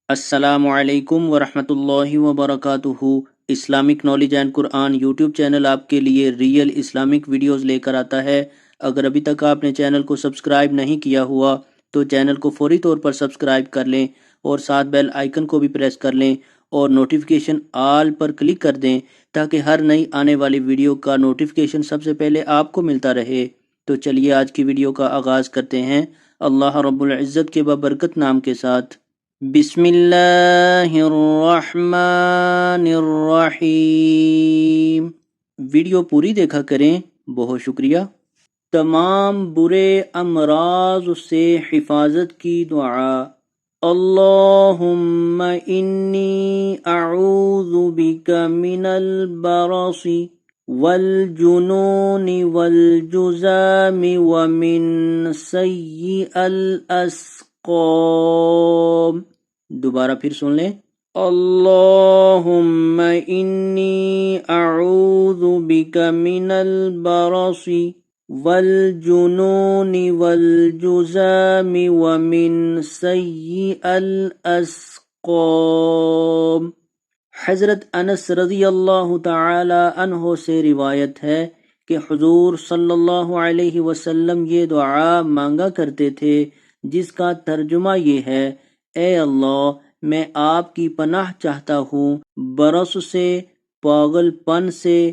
السلام علیکم ورحمۃ اللہ وبرکاتہ۔ Islamic knowledge and Quran YouTube channel آپ کے لیے ریئل اسلامک ویڈیوز لے کر آتا ہے۔ اگر ابھی تک آپ نے چینل کو سبسکرائب نہیں کیا ہوا تو چینل کو فوری طور پر سبسکرائب کر لیں اور ساتھ بیل آئیکن کو بھی پریس کر لیں اور نوٹیفیکیشن آل پر کلک کر دیں تاکہ ہر نئی آنے والی ویڈیو کا نوٹیفیکیشن سب سے پہلے آپ کو ملتا رہے۔ تو چلیے آج کی ویڈیو کا آغاز کرتے ہیں اللہ رب العزت کے بابرکت نام کے ساتھ۔ بسم اللہ الرحمن الرحیم۔ ویڈیو پوری دیکھا کریں، بہت شکریہ۔ تمام برے امراض سے حفاظت کی دعا۔ اللہم انی اعوذ بک من البرص والجنون والجذام ومن سیء الاسقام۔ دوبارہ پھر سن لیں۔ اللہم انی اعوذ بک من البرص والجنون والجذام ومن سیء الاسقام۔ حضرت انس رضی اللہ تعالی عنہ سے روایت ہے کہ حضور صلی اللہ علیہ وسلم یہ دعا مانگا کرتے تھے جس کا ترجمہ یہ ہے: اے اللہ، میں آپ کی پناہ چاہتا ہوں برص سے، پاگل پن سے،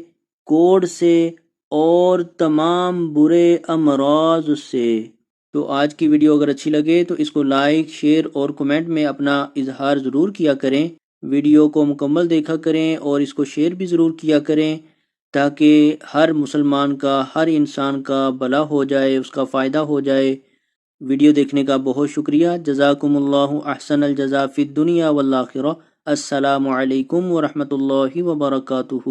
کوڑھ سے اور تمام برے امراض سے۔ تو آج کی ویڈیو اگر اچھی لگے تو اس کو لائک، شیئر اور کمنٹ میں اپنا اظہار ضرور کیا کریں۔ ویڈیو کو مکمل دیکھا کریں اور اس کو شیئر بھی ضرور کیا کریں تاکہ ہر مسلمان کا، ہر انسان کا بھلا ہو جائے، اس کا فائدہ ہو جائے۔ ویڈیو دیکھنے کا بہت شکریہ۔ جزاکم اللہ احسن الجزاء فی الدنیا والآخرہ۔ السلام علیکم ورحمۃ اللہ وبرکاتہ۔